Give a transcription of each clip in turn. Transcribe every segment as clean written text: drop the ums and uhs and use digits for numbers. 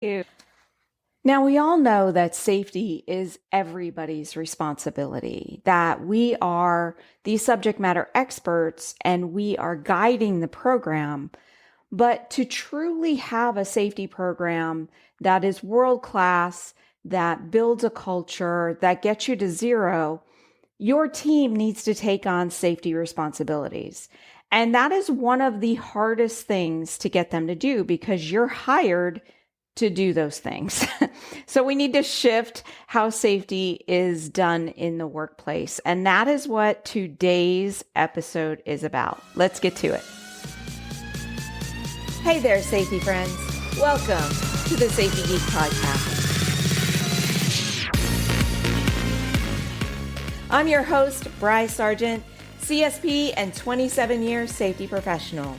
You. Now, we all know that safety is everybody's responsibility, that we are the subject matter experts and we are guiding the program. But to truly have a safety program that is world class, that builds a culture, that gets you to zero, your team needs to take on safety responsibilities. And that is one of the hardest things to get them to do because you're hired to do those things. So we need to shift how safety is done in the workplace. And that is what today's episode is about. Let's get to it. Hey there, safety friends. Welcome to the Safety Geek Podcast. I'm your host, Bryce Sargent, CSP and 27-year safety professional.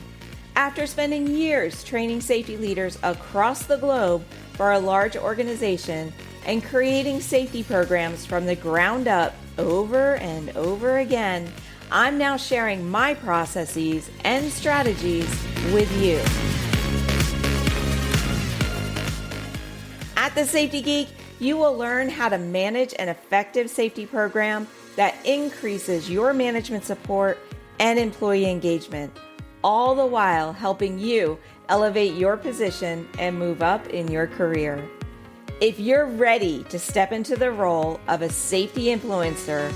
After spending years training safety leaders across the globe for a large organization and creating safety programs from the ground up over and over again, I'm now sharing my processes and strategies with you. At the Safety Geek, you will learn how to manage an effective safety program that increases your management support and employee engagement, all the while helping you elevate your position and move up in your career. If you're ready to step into the role of a safety influencer,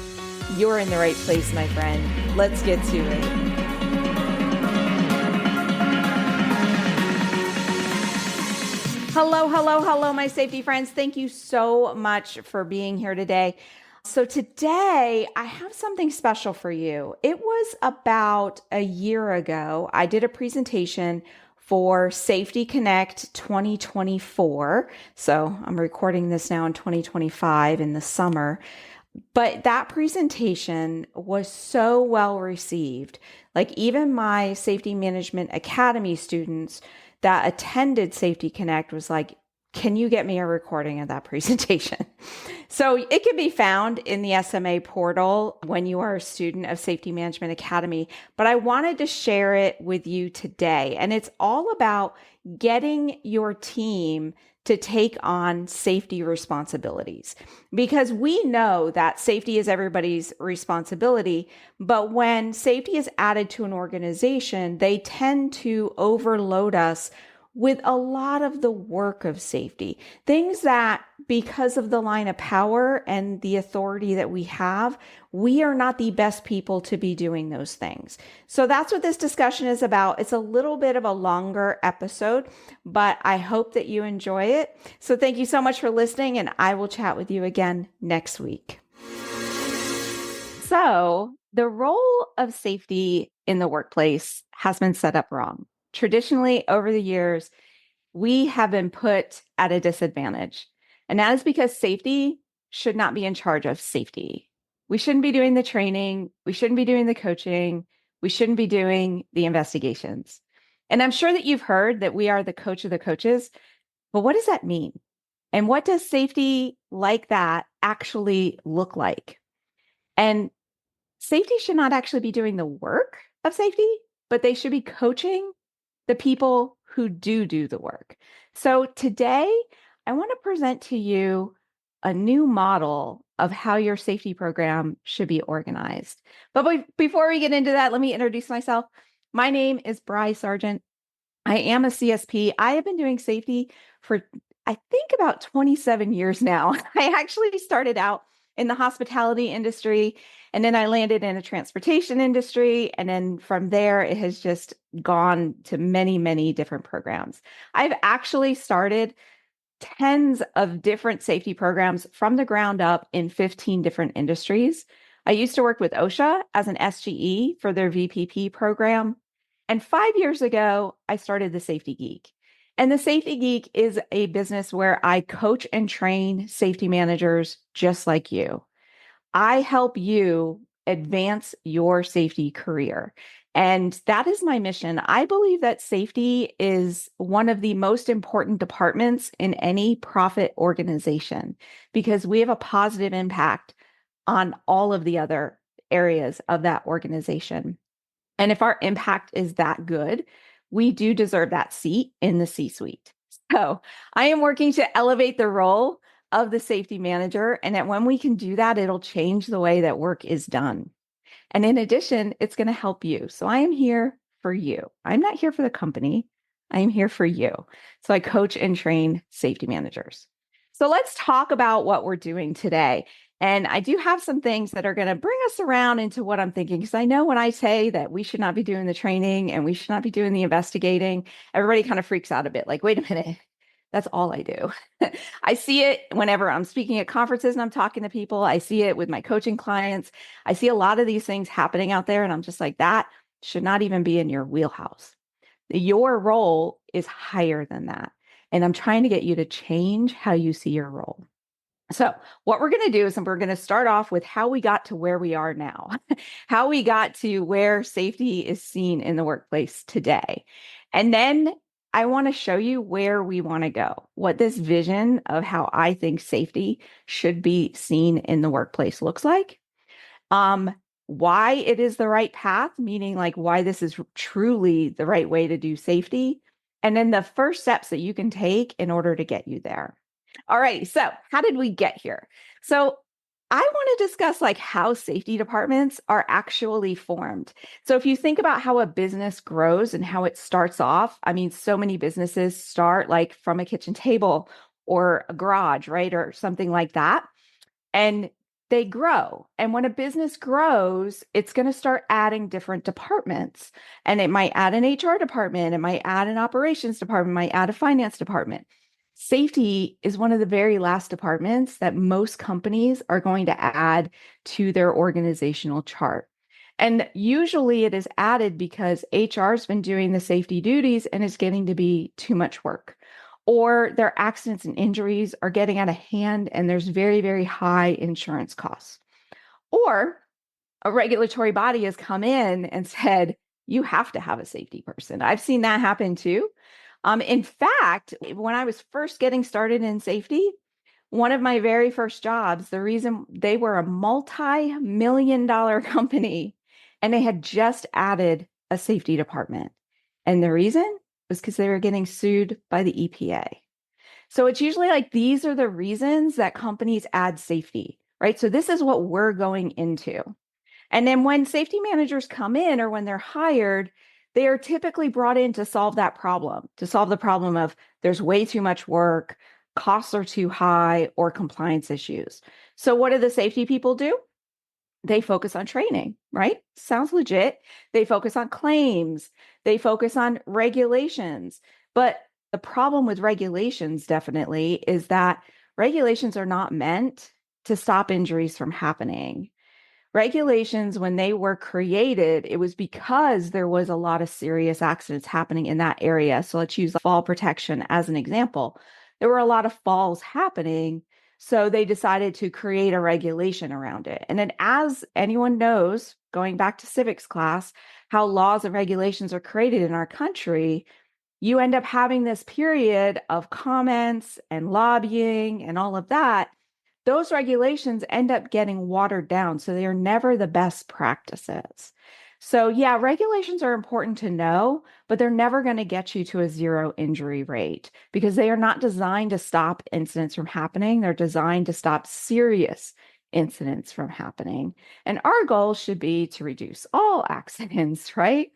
you're in the right place, my friend. Let's get to it. Hello, my safety friends. Thank you so much for being here today. So today I have something special for you. It was about a year ago. I did a presentation for Safety Connect 2024. So I'm recording this now in 2025 in the summer. But that presentation was so well received. Like even my Safety Management Academy students that attended Safety Connect was like, can you get me a recording of that presentation? So it can be found in the SMA portal when you are a student of Safety Management Academy, but I wanted to share it with you today. And it's all about getting your team to take on safety responsibilities because we know that safety is everybody's responsibility. But when safety is added to an organization, they tend to overload us with a lot of the work of safety, things that because of the line of power and the authority that we have, we are not the best people to be doing those things. So that's what this discussion is about. It's a little bit of a longer episode, but I hope that you enjoy it. So thank you so much for listening, and I will chat with you again next week. So the role of safety in the workplace has been set up wrong. Traditionally, over the years, we have been put at a disadvantage. And that is because safety should not be in charge of safety. We shouldn't be doing the training. We shouldn't be doing the coaching. We shouldn't be doing the investigations. And I'm sure that you've heard that we are the coach of the coaches. But what does that mean? And what does safety like that actually look like? And safety should not actually be doing the work of safety, but they should be coaching the people who do the work. So today, I want to present to you a new model of how your safety program should be organized. But before we get into that, let me introduce myself. My name is Bryce Sargent. I am a CSP. I have been doing safety for, I think, about 27 years now. I actually started out in the hospitality industry, and then I landed in the transportation industry. And then from there, it has just gone to many, many different programs. I've actually started tens of different safety programs from the ground up in 15 different industries. I used to work with OSHA as an SGE for their VPP program. And 5 years ago, I started the Safety Geek. And the Safety Geek is a business where I coach and train safety managers just like you. I help you advance your safety career. And that is my mission. I believe that safety is one of the most important departments in any profit organization because we have a positive impact on all of the other areas of that organization. And if our impact is that good, we do deserve that seat in the C-suite. So I am working to elevate the role of the safety manager. And that when we can do that, it'll change the way that work is done. And in addition, it's going to help you. So I am here for you. I'm not here for the company. I am here for you. So I coach and train safety managers. So let's talk about what we're doing today. And I do have some things that are going to bring us around into what I'm thinking, because I know when I say that we should not be doing the training and we should not be doing the investigating, everybody kind of freaks out a bit. Like, wait a minute, that's all I do. I see it whenever I'm speaking at conferences and I'm talking to people. I see it with my coaching clients. I see a lot of these things happening out there, and I'm just like, that should not even be in your wheelhouse. Your role is higher than that. And I'm trying to get you to change how you see your role. So, what we're going to do is we're going to start off with how we got to where we are now, how we got to where safety is seen in the workplace today. And then I want to show you where we want to go, what this vision of how I think safety should be seen in the workplace looks like. Um, why it is the right path, meaning like why this is truly the right way to do safety, and then the first steps that you can take in order to get you there. All right, so how did we get here? So I want to discuss like how safety departments are actually formed. So if you think about how a business grows and how it starts off, I mean, so many businesses start like from a kitchen table or a garage, right? Or something like that. And they grow. And when a business grows, it's going to start adding different departments. And it might add an HR department, it might add an operations department, it might add a finance department. Safety is one of the very last departments that most companies are going to add to their organizational chart. And usually it is added because HR has been doing the safety duties and it's getting to be too much work, or their accidents and injuries are getting out of hand and there's very, very high insurance costs. Or a regulatory body has come in and said, you have to have a safety person. I've seen that happen too. In fact, when I was first getting started in safety, one of my very first jobs, the reason they were a multi-million-dollar company and they had just added a safety department. And the reason was because they were getting sued by the EPA. So it's usually like these are the reasons that companies add safety, right? So this is what we're going into. And then when safety managers come in or when they're hired, they are typically brought in to solve that problem, to solve the problem of there's way too much work, costs are too high, or compliance issues. So what do the safety people do? They focus on training, right? Sounds legit. They focus on claims. They focus on regulations. But the problem with regulations definitely is that regulations are not meant to stop injuries from happening. Regulations, when they were created, it was because there was a lot of serious accidents happening in that area. So let's use fall protection as an example. There were a lot of falls happening. So they decided to create a regulation around it. And then, as anyone knows, going back to civics class, how laws and regulations are created in our country, you end up having this period of comments and lobbying and all of that. Those regulations end up getting watered down. So they are never the best practices. So, yeah, regulations are important to know, but they're never going to get you to a zero injury rate because they are not designed to stop incidents from happening. They're designed to stop serious incidents from happening. And our goal should be to reduce all accidents, right?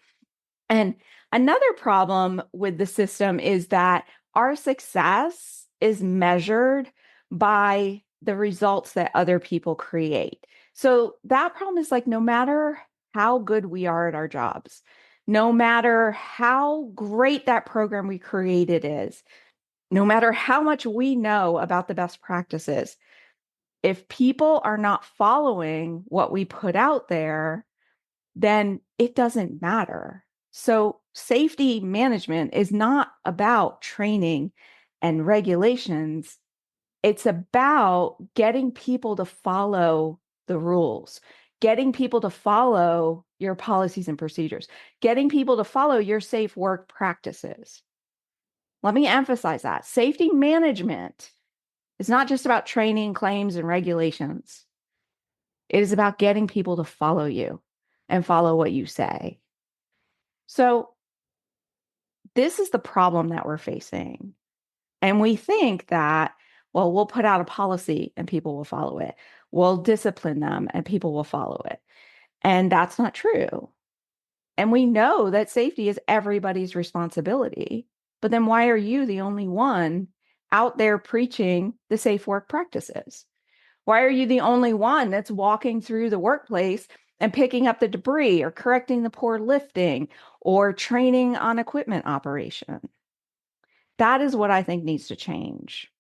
And another problem with the system is that our success is measured by the results that other people create. So that problem is like no matter how good we are at our jobs, no matter how great that program we created is, no matter how much we know about the best practices, if people are not following what we put out there, then it doesn't matter. So, safety management is not about training and regulations. It's about getting people to follow the rules, getting people to follow your policies and procedures, getting people to follow your safe work practices. Let me emphasize that safety management is not just about training, claims, and regulations. It is about getting people to follow you and follow what you say. So, this is the problem that we're facing. And we think that, well, we'll put out a policy and people will follow it. We'll discipline them and people will follow it. And that's not true. And we know that safety is everybody's responsibility. But then why are you the only one out there preaching the safe work practices? Why are you the only one that's walking through the workplace and picking up the debris or correcting the poor lifting or training on equipment operation? That is what I think needs to change.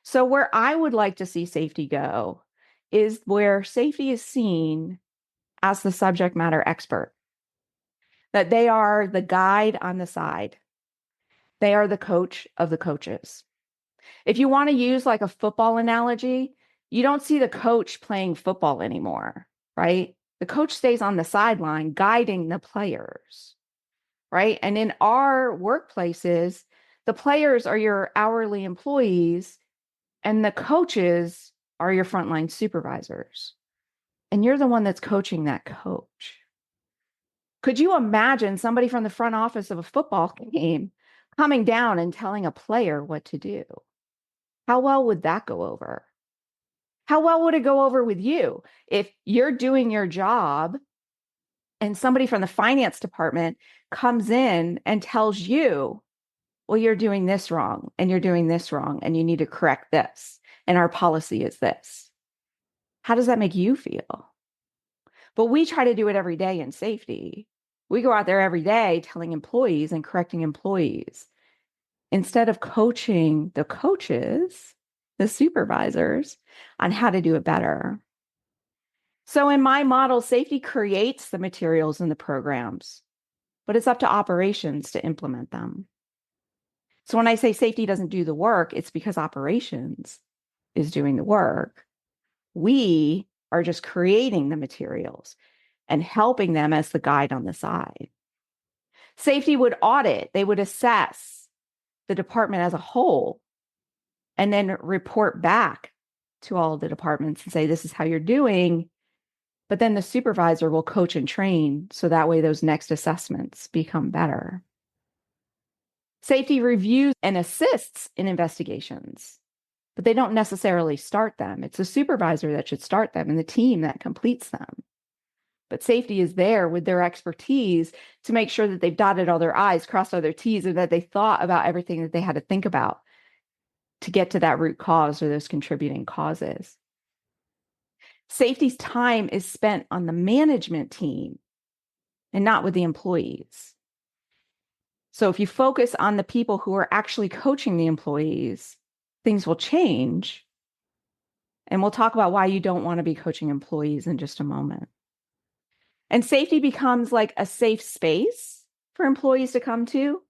So where I would like to see safety go is where safety is seen as the subject matter expert, that they are the guide on the side. They are the coach of the coaches. If you want to use like a football analogy, you don't see the coach playing football anymore, right? The coach stays on the sideline guiding the players, right? And in our workplaces, the players are your hourly employees and the coaches are your frontline supervisors. And you're the one that's coaching that coach. Could you imagine somebody from the front office of a football game coming down and telling a player what to do? How well would that go over? How well would it go over with you if you're doing your job and somebody from the finance department comes in and tells you, well, you're doing this wrong and you're doing this wrong and you need to correct this and our policy is this? How does that make you feel? But we try to do it every day in safety. We go out there every day telling employees and correcting employees instead of coaching the coaches, the supervisors, on how to do it better. So in my model, safety creates the materials and the programs, but it's up to operations to implement them. So when I say safety doesn't do the work, it's because operations is doing the work. We are just creating the materials and helping them as the guide on the side. Safety would audit, they would assess the department as a whole and then report back to all of the departments and say, this is how you're doing. But then the supervisor will coach and train so that way those next assessments become better. Safety reviews and assists in investigations, but they don't necessarily start them. It's the supervisor that should start them and the team that completes them. But safety is there with their expertise to make sure that they've dotted all their I's, crossed all their T's, and that they thought about everything that they had to think about to get to that root cause or those contributing causes. Safety's time is spent on the management team and not with the employees. So if you focus on the people who are actually coaching the employees, things will change. And we'll talk about why you don't want to be coaching employees in just a moment. And safety becomes like a safe space for employees to come to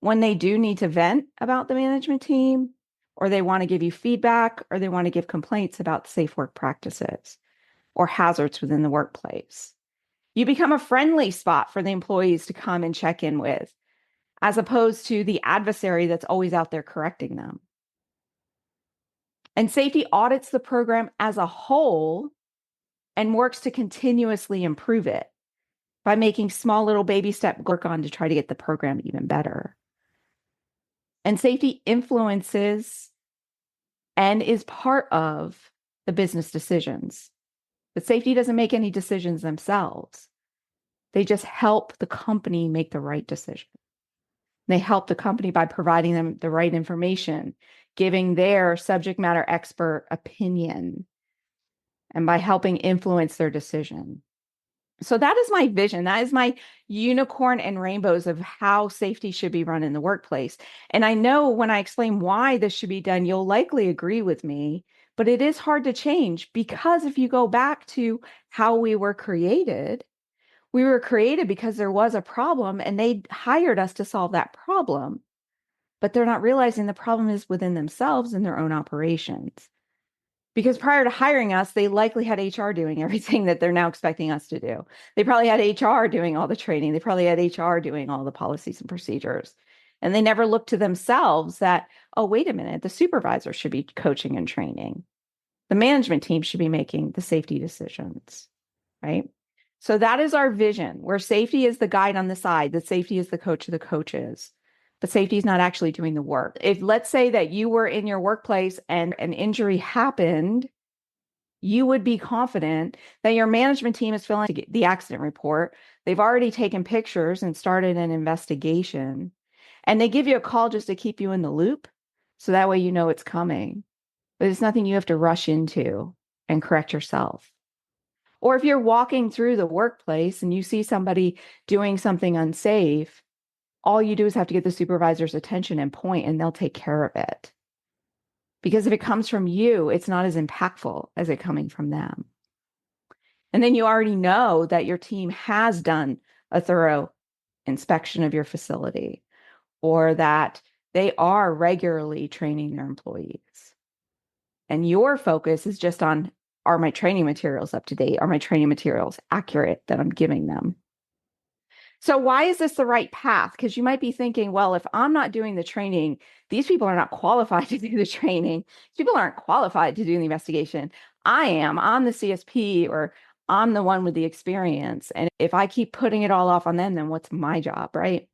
when they do need to vent about the management team, or they want to give you feedback, or they want to give complaints about safe work practices or hazards within the workplace. You become a friendly spot for the employees to come and check in with, as opposed to the adversary that's always out there correcting them. And safety audits the program as a whole and works to continuously improve it by making small little baby step work on to try to get the program even better. And safety influences and is part of the business decisions. But safety doesn't make any decisions themselves. They just help the company make the right decision. They help the company by providing them the right information, giving their subject matter expert opinion, and by helping influence their decision. So that is my vision. That is my unicorn and rainbows of how safety should be run in the workplace. And I know when I explain why this should be done, you'll likely agree with me, but it is hard to change because if you go back to how we were created because there was a problem and they hired us to solve that problem, but they're not realizing the problem is within themselves and their own operations. Because prior to hiring us, they likely had HR doing everything that they're now expecting us to do. They probably had HR doing all the training. They probably had HR doing all the policies and procedures. And they never looked to themselves that, oh, wait a minute, the supervisor should be coaching and training. The management team should be making the safety decisions, right? So that is our vision, where safety is the guide on the side, that safety is the coach of the coaches. but safety is not actually doing the work. If let's say that you were in your workplace and an injury happened, you would be confident that your management team is filling the accident report. They've already taken pictures and started an investigation, and they give you a call just to keep you in the loop. So that way you know it's coming, but it's nothing you have to rush into and correct yourself. Or if you're walking through the workplace and you see somebody doing something unsafe, all you do is have to get the supervisor's attention and point, and they'll take care of it. Because if it comes from you, it's not as impactful as it coming from them. And then you already know that your team has done a thorough inspection of your facility, or that they are regularly training their employees. And your focus is just on, are my training materials up to date? Are my training materials accurate that I'm giving them? So why is this the right path? Because you might be thinking, well, if I'm not doing the training, these people are not qualified to do the training. These people aren't qualified to do the investigation. I am. I'm the CSP, or I'm the one with the experience. And if I keep putting it all off on them, then what's my job, right?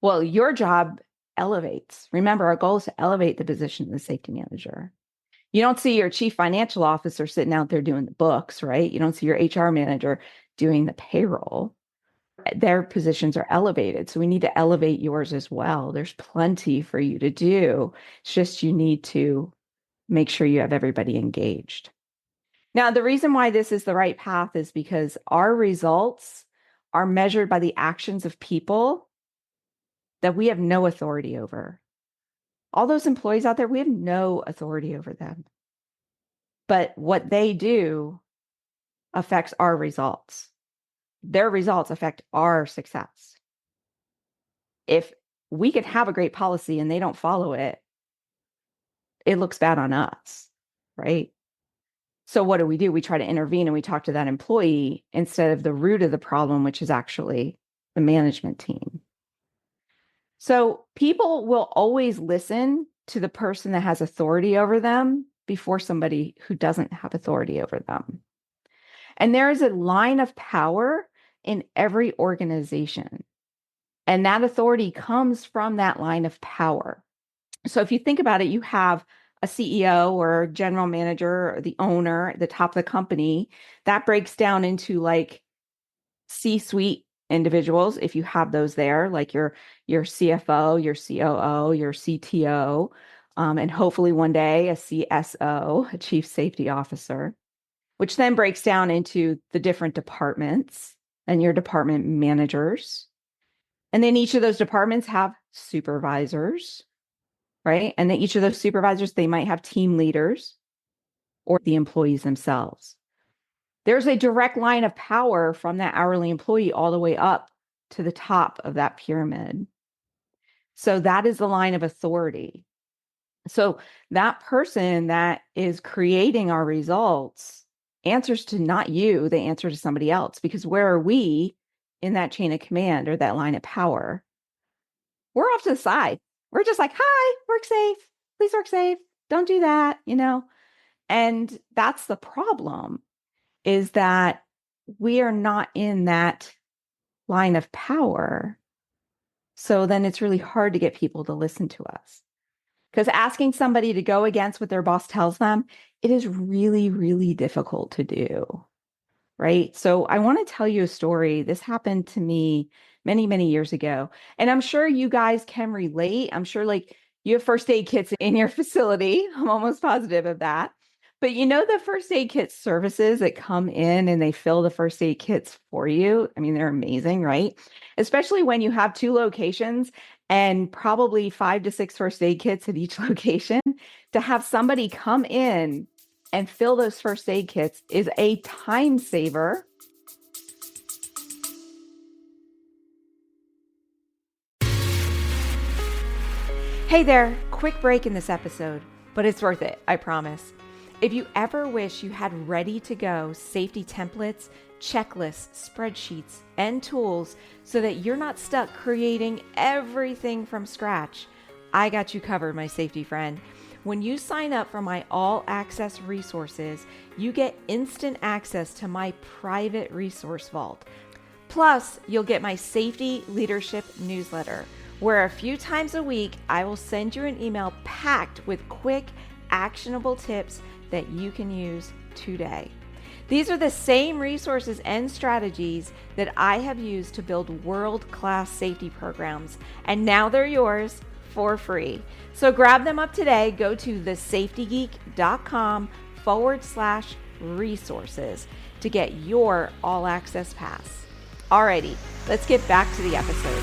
Well, your job elevates. Remember, our goal is to elevate the position of the safety manager. You don't see your chief financial officer sitting out there doing the books, right? You don't see your HR manager doing the payroll. Their positions are elevated. So we need to elevate yours as well. There's plenty for you to do. It's just you need to make sure you have everybody engaged. Now, the reason why this is the right path is because our results are measured by the actions of people that we have no authority over. All those employees out there, we have no authority over them. But what they do affects our results. Their results affect our success. If we could have a great policy and they don't follow it, it looks bad on us, right? So what do? We try to intervene and we talk to that employee instead of the root of the problem, which is actually the management team. So people will always listen to the person that has authority over them before somebody who doesn't have authority over them. And there is a line of power in every organization. And that authority comes from that line of power. So if you think about it, you have a CEO or general manager or the owner at the top of the company. That breaks down into like C-suite individuals, if you have those there, like your CFO, your COO, your CTO, and hopefully one day a CSO, a chief safety officer, which then breaks down into the different departments and your department managers. And then each of those departments have supervisors, right? And then each of those supervisors, they might have team leaders or the employees themselves. There's a direct line of power from that hourly employee all the way up to the top of that pyramid. So that is the line of authority. So that person that is creating our results answers to not you, they answer to somebody else, because where are we in that chain of command or that line of power? We're off to the side. We're just like, hi, work safe. Please work safe. Don't do that, And that's the problem, is that we are not in that line of power. So then it's really hard to get people to listen to us. Because asking somebody to go against what their boss tells them, it is really, really difficult to do, right? So I want to tell you a story. This happened to me many, many years ago. And I'm sure you guys can relate. I'm sure like you have first aid kits in your facility. I'm almost positive of that. But the first aid kit services that come in and they fill the first aid kits for you. I mean, they're amazing, right? Especially when you have 2 locations and probably 5 to 6 first aid kits at each location. To have somebody come in and fill those first aid kits is a time saver. Hey there, quick break in this episode, but it's worth it, I promise. If you ever wish you had ready to go safety templates, checklists, spreadsheets, and tools so that you're not stuck creating everything from scratch, I got you covered, my safety friend. When you sign up for my all access resources, you get instant access to my private resource vault. Plus, you'll get my safety leadership newsletter, where a few times a week, I will send you an email packed with quick, actionable tips that you can use today. These are the same resources and strategies that I have used to build world-class safety programs, and now they're yours for free. So grab them up today. Go to thesafetygeek.com/resources to get your all access pass. Alrighty, let's get back to the episode.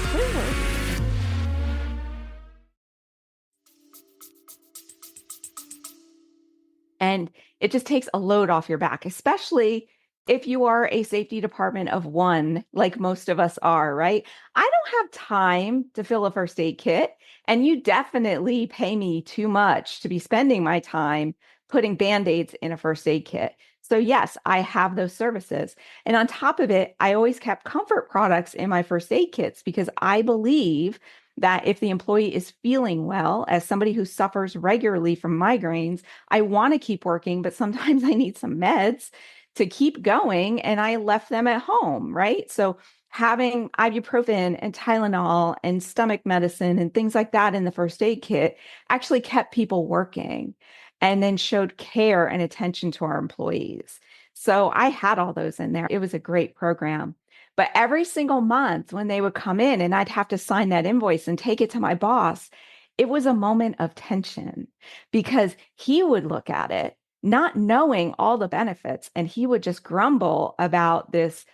And it just takes a load off your back, especially if you are a safety department of one, like most of us are, right? I don't have time to fill a first aid kit, and you definitely pay me too much to be spending my time putting Band-Aids in a first aid kit. So yes, I have those services. And on top of it, I always kept comfort products in my first aid kits because I believe that if the employee is feeling well, as somebody who suffers regularly from migraines, I want to keep working, but sometimes I need some meds to keep going, and I left them at home, right? So having ibuprofen and Tylenol and stomach medicine and things like that in the first aid kit actually kept people working and then showed care and attention to our employees. So I had all those in there. It was a great program. But every single month when they would come in and I'd have to sign that invoice and take it to my boss, it was a moment of tension because he would look at it, not knowing all the benefits, and he would just grumble about this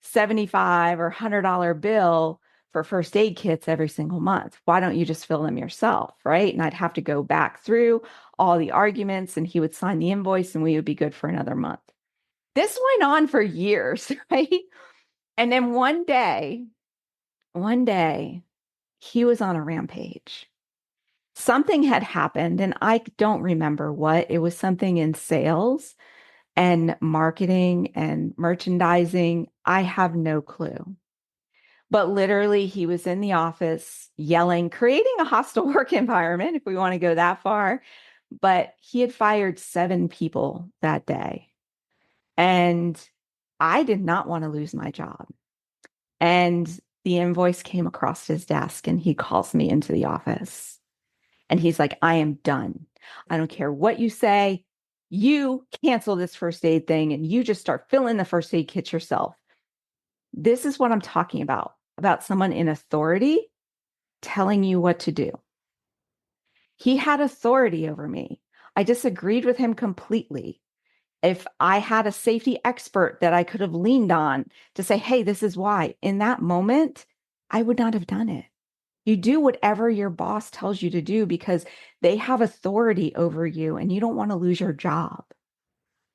$75 or $100 bill for first aid kits every single month. Why don't you just fill them yourself, right? And I'd have to go back through all the arguments, and he would sign the invoice and we would be good for another month. This went on for years, right? And then one day, he was on a rampage. Something had happened, and I don't remember what. It was something in sales and marketing and merchandising. I have no clue. But literally, he was in the office yelling, creating a hostile work environment, if we want to go that far. But he had fired 7 people that day. And I did not want to lose my job. And the invoice came across his desk, and he calls me into the office. And he's like, I am done. I don't care what you say. You cancel this first aid thing and you just start filling the first aid kit yourself. This is what I'm talking about someone in authority telling you what to do. He had authority over me. I disagreed with him completely. If I had a safety expert that I could have leaned on to say, hey, this is why, in that moment, I would not have done it. You do whatever your boss tells you to do because they have authority over you and you don't want to lose your job,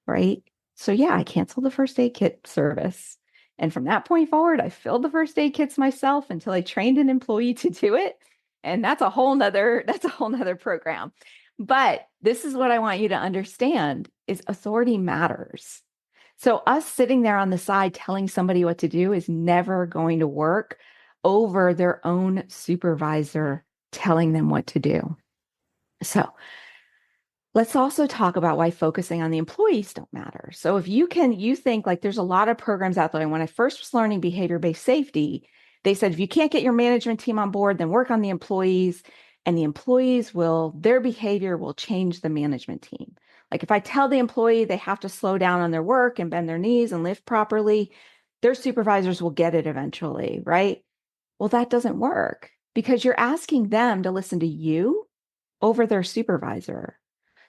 right? So yeah, I canceled the first aid kit service. And from that point forward, I filled the first aid kits myself until I trained an employee to do it. And that's a whole nother program. But this is what I want you to understand is authority matters. So us sitting there on the side telling somebody what to do is never going to work over their own supervisor telling them what to do. So let's also talk about why focusing on the employees don't matter. So if you think like there's a lot of programs out there. And when I first was learning behavior-based safety, they said, if you can't get your management team on board, then work on the employees, and the employees their behavior will change the management team. Like if I tell the employee they have to slow down on their work and bend their knees and lift properly, their supervisors will get it eventually, right? Well, that doesn't work because you're asking them to listen to you over their supervisor.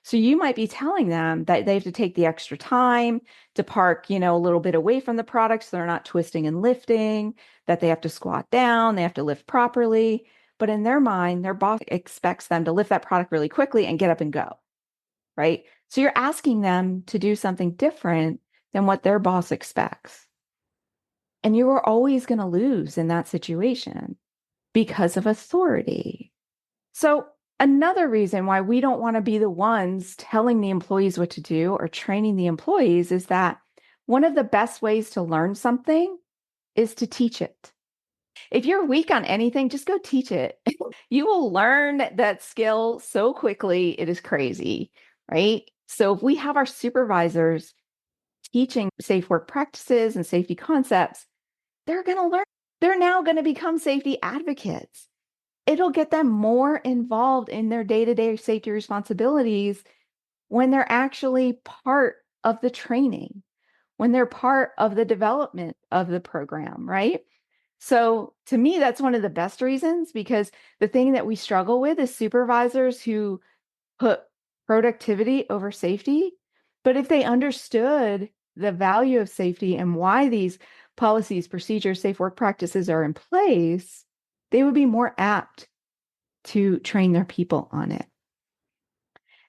So you might be telling them that they have to take the extra time to park, a little bit away from the product so they're not twisting and lifting, that they have to squat down, they have to lift properly. But in their mind, their boss expects them to lift that product really quickly and get up and go, right? So you're asking them to do something different than what their boss expects. And you are always going to lose in that situation because of authority. So another reason why we don't want to be the ones telling the employees what to do or training the employees is that one of the best ways to learn something is to teach it. If you're weak on anything, just go teach it. You will learn that skill so quickly, it is crazy, right? So if we have our supervisors teaching safe work practices and safety concepts, they're going to learn. They're now going to become safety advocates. it'll get them more involved in their day-to-day safety responsibilities when they're actually part of the training, when they're part of the development of the program, right? So to me, that's one of the best reasons, because the thing that we struggle with is supervisors who put productivity over safety. But if they understood the value of safety and why these policies, procedures, safe work practices are in place, they would be more apt to train their people on it.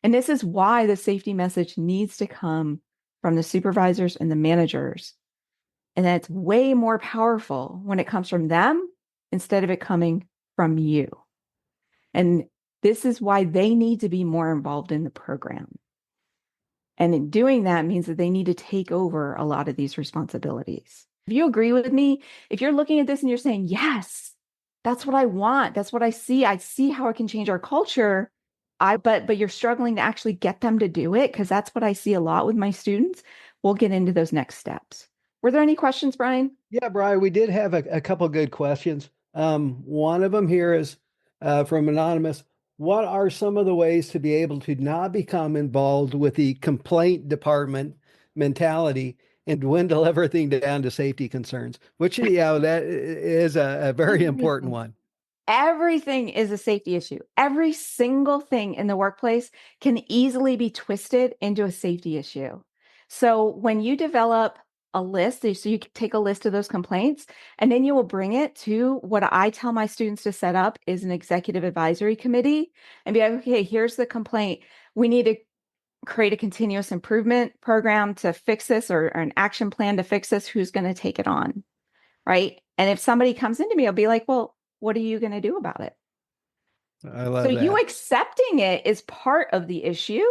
And this is why the safety message needs to come from the supervisors and the managers. And that's way more powerful when it comes from them instead of it coming from you. And this is why they need to be more involved in the program. And in doing that means that they need to take over a lot of these responsibilities. If you agree with me, if you're looking at this and you're saying, yes, that's what I want, that's what I see how it can change our culture. But you're struggling to actually get them to do it, because that's what I see a lot with my students. We'll get into those next steps. Were there any questions, Brian? Yeah, Brian, we did have a couple good questions. One of them here is from Anonymous. What are some of the ways to be able to not become involved with the complaint department mentality and dwindle everything down to safety concerns? Which, that is a very important Everything. one. Everything is a safety issue. Every single thing in the workplace can easily be twisted into a safety issue. So when you develop a list, so you can take a list of those complaints, and then you will bring it to what I tell my students to set up is an executive advisory committee, and be like, okay, here's the complaint. We need to create a continuous improvement program to fix this, or an action plan to fix this. Who's going to take it on? Right. And if somebody comes into me, I'll be like, well, what are you going to do about it? I So love you that. accepting it is part of the issue.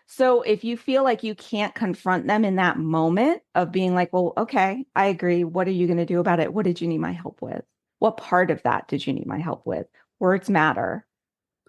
So if you feel like you can't confront them in that moment of being like, well, okay, I agree. What are you going to do about it? What did you need my help with? What part of that did you need my help with? Words matter,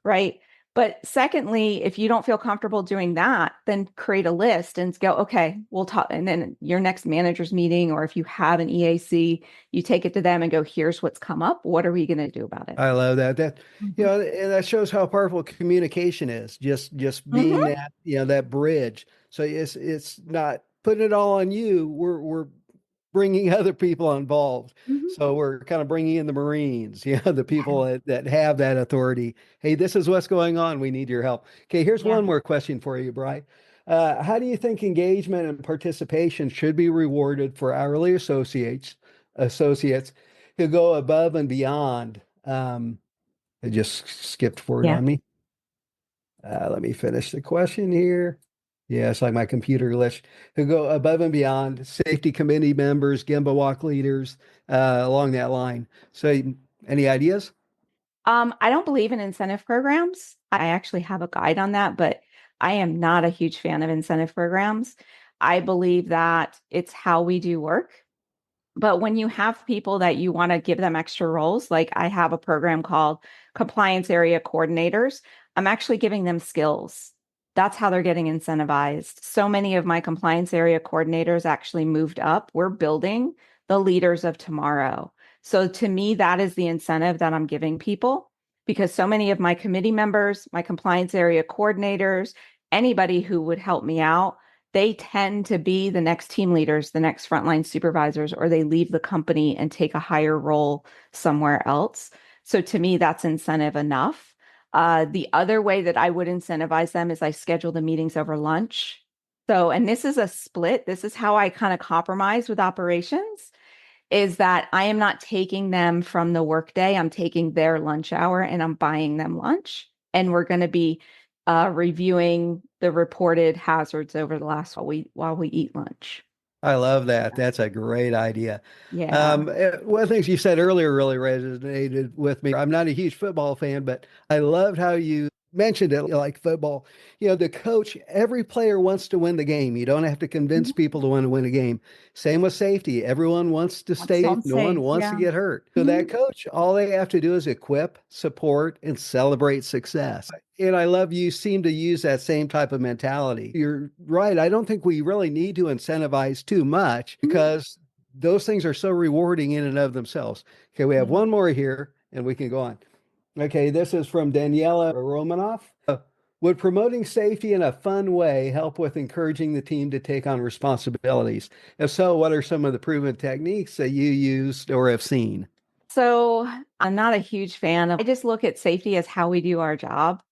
right? But secondly, if you don't feel comfortable doing that, then create a list and go, okay, we'll talk. And then your next manager's meeting, or if you have an EAC, you take it to them and go, here's what's come up. What are we going to do about it? I love that. Mhm. And that shows how powerful communication is. Just being Mhm. that, that bridge. So it's not putting it all on you. We're bringing other people involved. Mhm. So we're kind of bringing in the Marines, the people that have that authority. Hey, this is what's going on. We need your help. Okay, here's Yeah. one more question for you, Bri. How do you think engagement and participation should be rewarded for hourly associates who go above and beyond? It just skipped forward Yeah. on me. Let me finish the question here. Yeah, it's like my computer glitch. Who go above and beyond, safety committee members, Gemba walk leaders, along that line. So, any ideas? I don't believe in incentive programs. I actually have a guide on that, but I am not a huge fan of incentive programs. I believe that it's how we do work. But when you have people that you want to give them extra roles, like I have a program called Compliance Area Coordinators, I'm actually giving them skills. That's how they're getting incentivized. So many of my compliance area coordinators actually moved up. We're building the leaders of tomorrow. So to me, that is the incentive that I'm giving people, because so many of my committee members, my compliance area coordinators, anybody who would help me out, they tend to be the next team leaders, the next frontline supervisors, or they leave the company and take a higher role somewhere else. So to me, that's incentive enough. The other way that I would incentivize them is I schedule the meetings over lunch. So, and this is a split. This is how I kind of compromise with operations, is that I am not taking them from the workday. I'm taking their lunch hour and I'm buying them lunch. And we're going to be reviewing the reported hazards over the last while we eat lunch. I love that. That's a great idea. Yeah. One of the things you said earlier really resonated with me. I'm not a huge football fan, but I loved how you mentioned it like football. The coach, every player wants to win the game. You don't have to convince Mhm. people to want to win a game. Same with safety. Everyone wants to That's stay all safe. No one safe. wants to Yeah. get hurt. So Mhm. that coach, all they have to do is equip, support, and celebrate success. And I love you seem to use that same type of mentality. You're right. I don't think we really need to incentivize too much Mhm. because those things are so rewarding in and of themselves. Okay, we have Yeah. one more here and we can go on. Okay, this is from Daniela Romanoff. Would promoting safety in a fun way help with encouraging the team to take on responsibilities? If so, what are some of the proven techniques that you used or have seen? So I'm not a huge fan of, I just look at safety as how we do our job.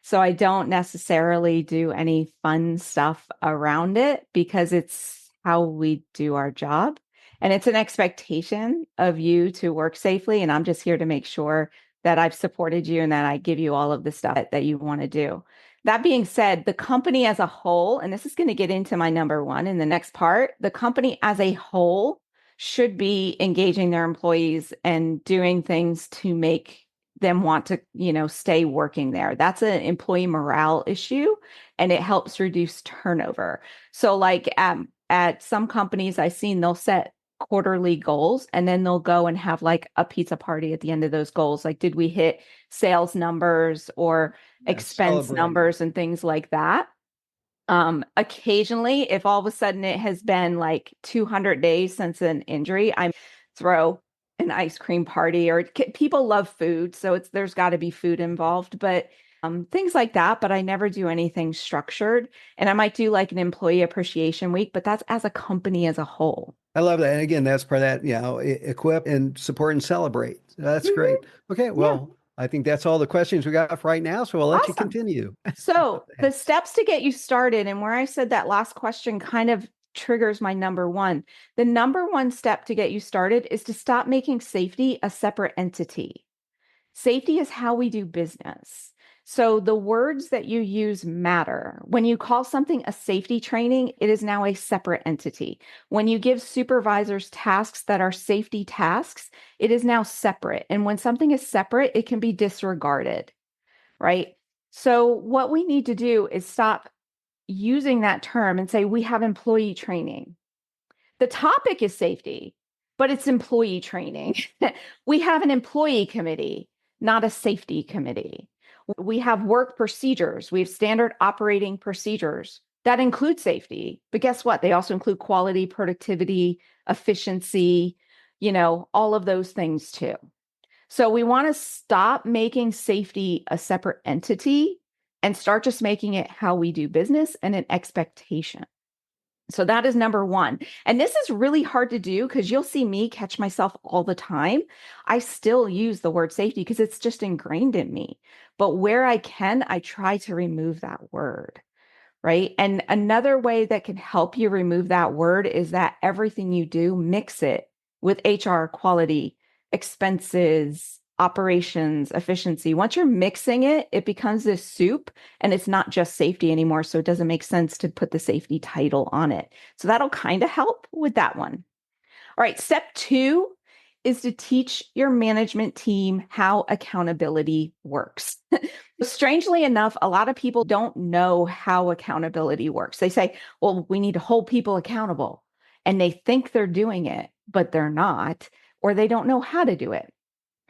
So I don't necessarily do any fun stuff around it because it's how we do our job. And it's an expectation of you to work safely. And I'm just here to make sure that I've supported you and that I give you all of the stuff that you want to do. That being said, the company as a whole, and this is going to get into my number one in the next part, the company as a whole should be engaging their employees and doing things to make them want to, stay working there. That's an employee morale issue and it helps reduce turnover. So like at some companies I've seen, they'll set quarterly goals and then they'll go and have like a pizza party at the end of those goals. Like, did we hit sales numbers or Yeah, expense celebrating. numbers and things like that? Occasionally, if all of a sudden it has been like 200 days since an injury, I throw an ice cream party or people love food, so there's got to be food involved, but things like that. But I never do anything structured, and I might do like an employee appreciation week, but that's as a company as a whole. I love that. And again, that's part of that, equip and support and celebrate. That's Mhm. great. Okay, Yeah, well, I think that's all the questions we got for right now. So I'll let you awesome. continue. So the Thanks. steps to get you started, and where I said that last question kind of triggers my number one. The number one step to get you started is to stop making safety a separate entity. Safety is how we do business. So the words that you use matter. When you call something a safety training, it is now a separate entity. When you give supervisors tasks that are safety tasks, it is now separate. And when something is separate, it can be disregarded, right? So what we need to do is stop using that term and say we have employee training. The topic is safety, but it's employee training. We have an employee committee, not a safety committee. We have work procedures. We have standard operating procedures that include safety. But guess what? They also include quality, productivity, efficiency, all of those things too. So we want to stop making safety a separate entity and start just making it how we do business and an expectation. So that is number one. And this is really hard to do because you'll see me catch myself all the time. I still use the word safety because it's just ingrained in me. But where I can, I try to remove that word, right? And another way that can help you remove that word is that everything you do, mix it with HR, quality, expenses, operations, efficiency. Once you're mixing it, it becomes this soup and it's not just safety anymore. So it doesn't make sense to put the safety title on it. So that'll kind of help with that one. All right, step two is to teach your management team how accountability works. Strangely enough, a lot of people don't know how accountability works. They say, well, we need to hold people accountable. And they think they're doing it, but they're not, or they don't know how to do it.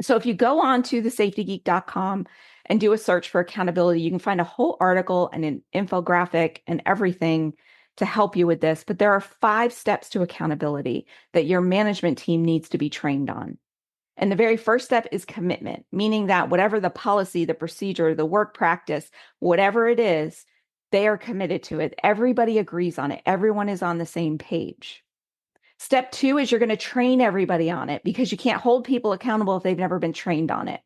So if you go on to thesafetygeek.com and do a search for accountability, you can find a whole article and an infographic and everything to help you with this. But there are 5 steps to accountability that your management team needs to be trained on. And the very first step is commitment, meaning that whatever the policy, the procedure, the work practice, whatever it is, they are committed to it. Everybody agrees on it. Everyone is on the same page. Step 2 is you're going to train everybody on it because you can't hold people accountable if they've never been trained on it.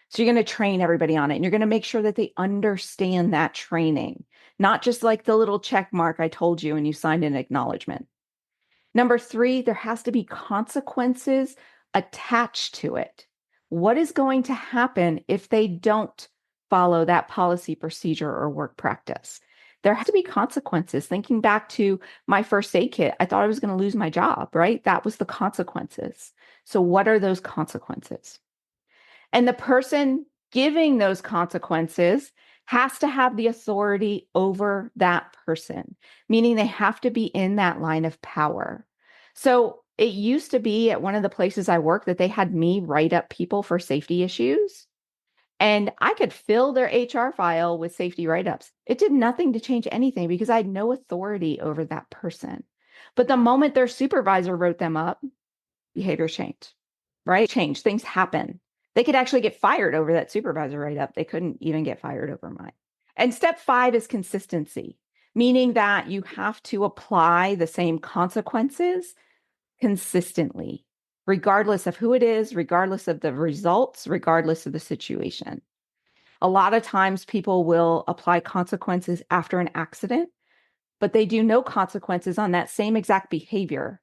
So you're going to train everybody on it and you're going to make sure that they understand that training, not just like the little check mark I told you and you signed an acknowledgement. Number 3, there has to be consequences attached to it. What is going to happen if they don't follow that policy, procedure, or work practice? There has to be consequences. Thinking back to my first aid kit, I thought I was going to lose my job, right? That was the consequences. So, what are those consequences? And the person giving those consequences has to have the authority over that person, meaning they have to be in that line of power. So it used to be at one of the places I worked that they had me write up people for safety issues. And I could fill their HR file with safety write ups. It did nothing to change anything because I had no authority over that person. But the moment their supervisor wrote them up, behavior changed, right? Change, things happen. They could actually get fired over that supervisor write-up. They couldn't even get fired over mine. And step 5 is consistency, meaning that you have to apply the same consequences consistently, regardless of who it is, regardless of the results, regardless of the situation. A lot of times people will apply consequences after an accident, but they do no consequences on that same exact behavior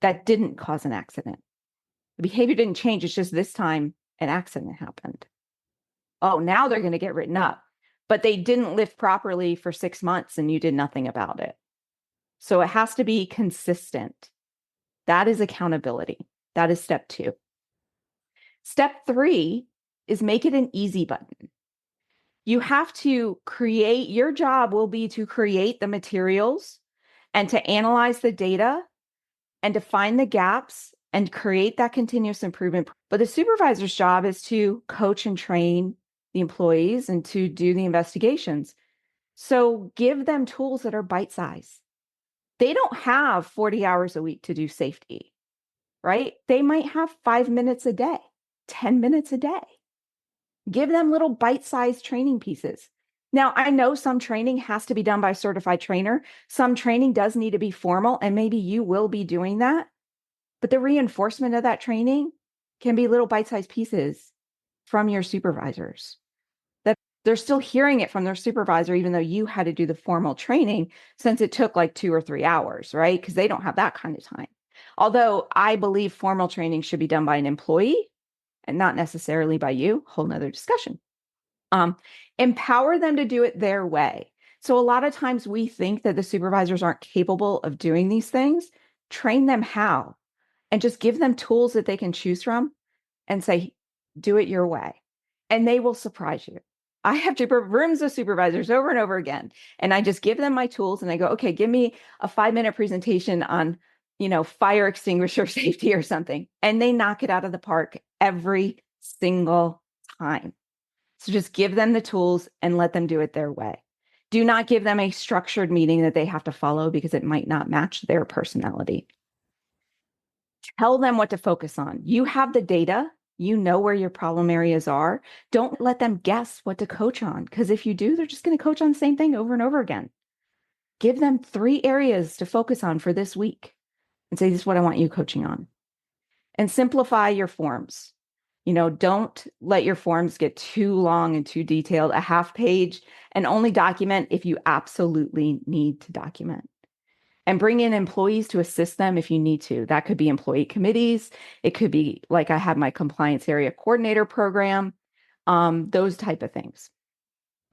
that didn't cause an accident. The behavior didn't change. It's just this time an accident happened. Oh, now they're going to get written up, but they didn't lift properly for 6 months and you did nothing about it. So it has to be consistent. That is accountability. That is step 2. Step 3 is make it an easy button. You have to create, your job will be to create the materials and to analyze the data and to find the gaps and create that continuous improvement. But the supervisor's job is to coach and train the employees and to do the investigations. So give them tools that are bite-sized. They don't have 40 hours a week to do safety, right? They might have 5 minutes a day, 10 minutes a day. Give them little bite-sized training pieces. Now, I know some training has to be done by a certified trainer. Some training does need to be formal, and maybe you will be doing that. But the reinforcement of that training can be little bite-sized pieces from your supervisors. That they're still hearing it from their supervisor, even though you had to do the formal training since it took like 2 or 3 hours, right? Because they don't have that kind of time. Although I believe formal training should be done by an employee and not necessarily by you, whole nother discussion. Empower them to do it their way. So a lot of times we think that the supervisors aren't capable of doing these things. Train them how, and just give them tools that they can choose from and say, do it your way. And they will surprise you. I have rooms of supervisors over and over again. And I just give them my tools and I go, okay, give me a 5-minute presentation on, fire extinguisher safety or something. And they knock it out of the park every single time. So just give them the tools and let them do it their way. Do not give them a structured meeting that they have to follow because it might not match their personality. Tell them what to focus on. You have the data. You know where your problem areas are. Don't let them guess what to coach on, because if you do, they're just going to coach on the same thing over and over again. Give them 3 areas to focus on for this week and say, this is what I want you coaching on. And simplify your forms. Don't let your forms get too long and too detailed, a half page, and only document if you absolutely need to document. And bring in employees to assist them if you need to. That could be employee committees. It could be like I have my compliance area coordinator program, those type of things.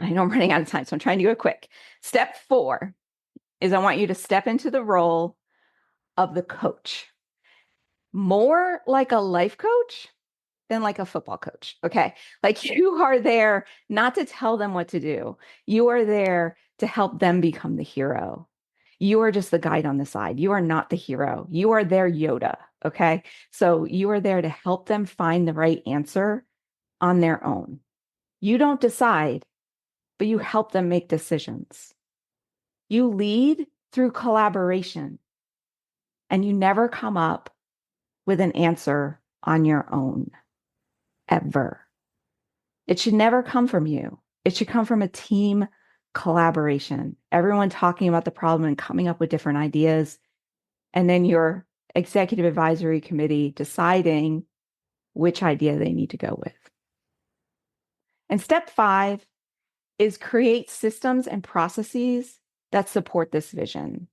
I know I'm running out of time, so I'm trying to go quick. Step 4 is I want you to step into the role of the coach. More like a life coach than like a football coach. Okay. Like you are there not to tell them what to do. You are there to help them become the hero. You are just the guide on the side. You are not the hero. You are their Yoda. Okay. So you are there to help them find the right answer on their own. You don't decide, but you help them make decisions. You lead through collaboration, and you never come up with an answer on your own. Ever. It should never come from you. It should come from a team collaboration. Everyone talking about the problem and coming up with different ideas. And then your executive advisory committee deciding which idea they need to go with. And step 5 is create systems and processes that support this vision.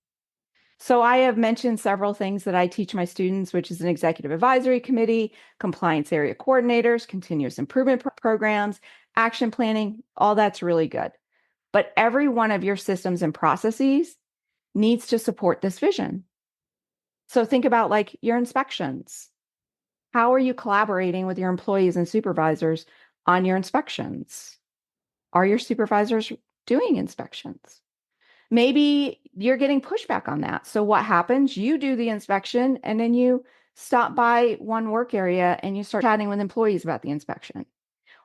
So I have mentioned several things that I teach my students, which is an executive advisory committee, compliance area coordinators, continuous improvement programs, action planning, all that's really good. But every one of your systems and processes needs to support this vision. So think about like your inspections. How are you collaborating with your employees and supervisors on your inspections? Are your supervisors doing inspections? Maybe you're getting pushback on that. So what happens? You do the inspection and then you stop by one work area and you start chatting with employees about the inspection.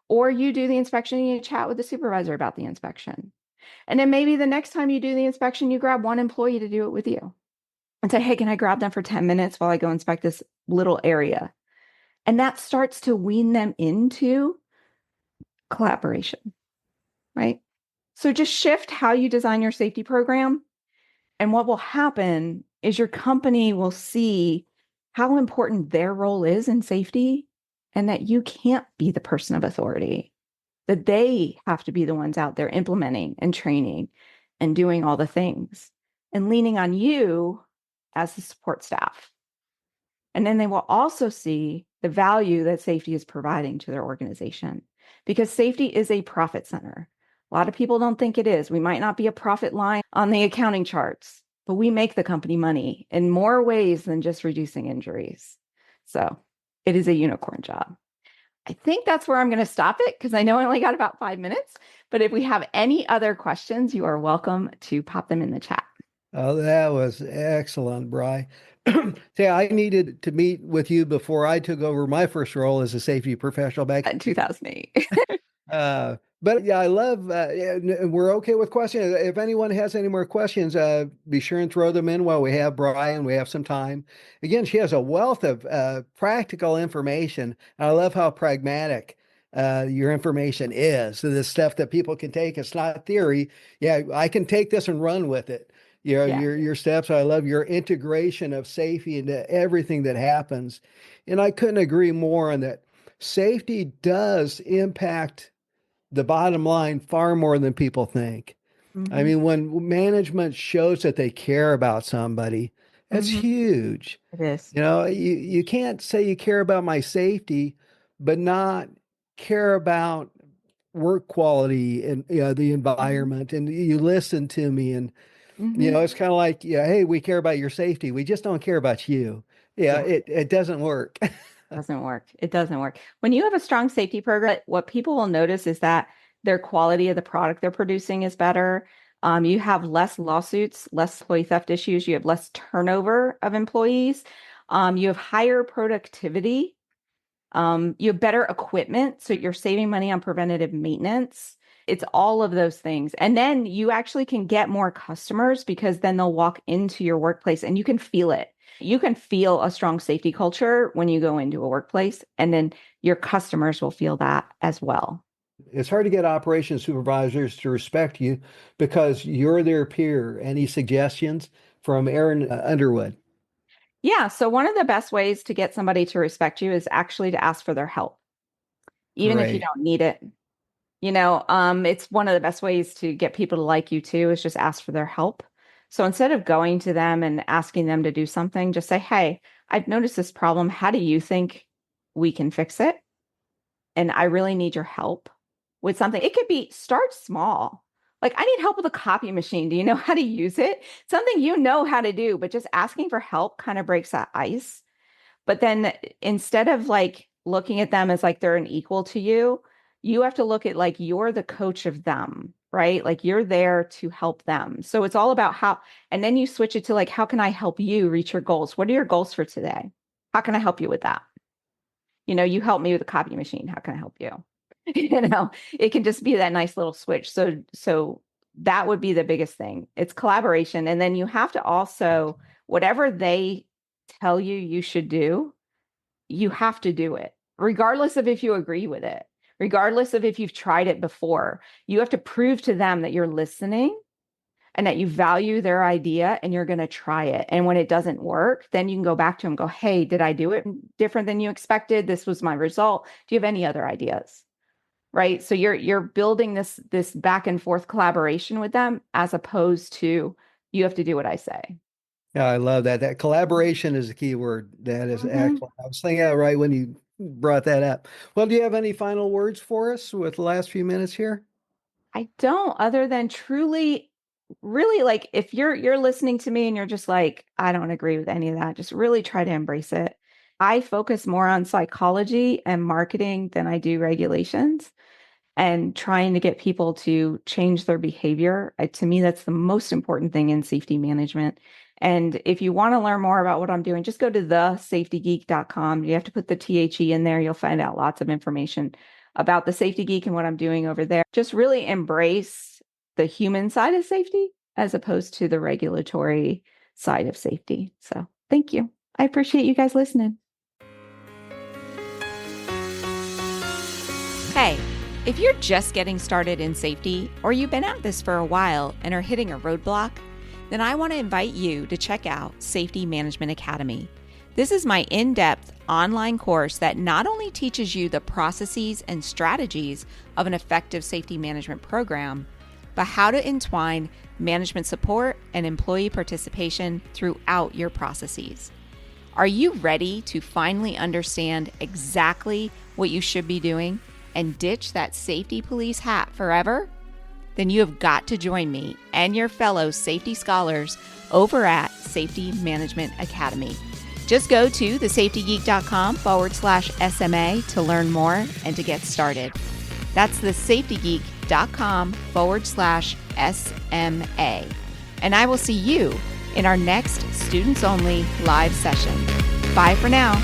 Or you do the inspection and you chat with the supervisor about the inspection. And then maybe the next time you do the inspection, you grab one employee to do it with you and say, hey, can I grab them for 10 minutes while I go inspect this little area? And that starts to wean them into collaboration, right? So just shift how you design your safety program. And what will happen is your company will see how important their role is in safety and that you can't be the person of authority, that they have to be the ones out there implementing and training and doing all the things and leaning on you as the support staff. And then they will also see the value that safety is providing to their organization because safety is a profit center. A lot of people don't think it is. We might not be a profit line on the accounting charts, but we make the company money in more ways than just reducing injuries. So it is a unicorn job. I think that's where I'm going to stop it because I know I only got about 5 minutes. But if we have any other questions, you are welcome to pop them in the chat. Oh, that was excellent, Bry. Say, I needed to meet with you before I took over my first role as a safety professional back. 2008. But yeah, I love, and we're okay with questions. If anyone has any more questions, be sure and throw them in while we have Brian. We have some time. Again, she has a wealth of practical information. I love how pragmatic your information is. So this stuff that people can take. It's not theory. Yeah, I can take this and run with it. You know, Yeah. your steps. I love your integration of safety into everything that happens. And I couldn't agree more on that. Safety does impact the bottom line far more than people think. I Mm-hmm. mean, when management shows that they care about somebody, that's Mm-hmm. huge. It is. You know, you can't say you care about my safety, but not care about work quality and the Mm-hmm. environment. And you listen to me, and Mm-hmm. it's kind of like, yeah, hey, we care about your safety. We just don't care about you. Yeah, Yeah. it doesn't work. Doesn't work. It doesn't work. When you have a strong safety program, what people will notice is that their quality of the product they're producing is better. You have less lawsuits, less employee theft issues. You have less turnover of employees. You have higher productivity. You have better equipment, so you're saving money on preventative maintenance. It's all of those things. And then you actually can get more customers because then they'll walk into your workplace and you can feel it. You can feel a strong safety culture when you go into a workplace, and then your customers will feel that as well. It's hard to get operations supervisors to respect you because you're their peer. Any suggestions from Aaron Underwood? Yeah. So, one of the best ways to get somebody to respect you is actually to ask for their help, even if you Great. don't need it. It's one of the best ways to get people to like you too, is just ask for their help. So instead of going to them and asking them to do something, just say, hey, I've noticed this problem. How do you think we can fix it? And I really need your help with something. It could be start small. Like, I need help with a copy machine. Do you know how to use it? Something you know how to do, but just asking for help kind of breaks that ice. But then instead of like looking at them as like they're an equal to you, you have to look at like you're the coach of them, right? Like you're there to help them. So it's all about how, and then you switch it to like, how can I help you reach your goals? What are your goals for today? How can I help you with that? You help me with a copy machine. How can I help you? It can just be that nice little switch. So that would be the biggest thing. It's collaboration. And then you have to also, whatever they tell you you should do, you have to do it, regardless of if you agree with it, regardless of if you've tried it before. You have to prove to them that you're listening and that you value their idea and you're going to try it. And when it doesn't work, then you can go back to them and go, hey, did I do it different than you expected? This was my result. Do you have any other ideas? Right. So you're building this back and forth collaboration with them as opposed to you have to do what I say. Yeah, I love that. That collaboration is a key word. That is Mhm. excellent. I was thinking that right when you brought that up. Well, do you have any final words for us with the last few minutes here? I don't, other than truly, really, like if you're listening to me and you're just like, I don't agree with any of that, just really try to embrace it. I focus more on psychology and marketing than I do regulations and trying to get people to change their behavior. To me, that's the most important thing in safety management. And if you want to learn more about what I'm doing, just go to thesafetygeek.com. You have to put the THE in there. You'll find out lots of information about the Safety Geek and what I'm doing over there. Just really embrace the human side of safety as opposed to the regulatory side of safety. So thank you. I appreciate you guys listening. Hey, if you're just getting started in safety, or you've been at this for a while and are hitting a roadblock, then I want to invite you to check out Safety Management Academy. This is my in-depth online course that not only teaches you the processes and strategies of an effective safety management program, but how to entwine management support and employee participation throughout your processes. Are you ready to finally understand exactly what you should be doing and ditch that safety police hat forever? Then you have got to join me and your fellow safety scholars over at Safety Management Academy. Just go to thesafetygeek.com/SMA to learn more and to get started. That's thesafetygeek.com/SMA. And I will see you in our next students only live session. Bye for now.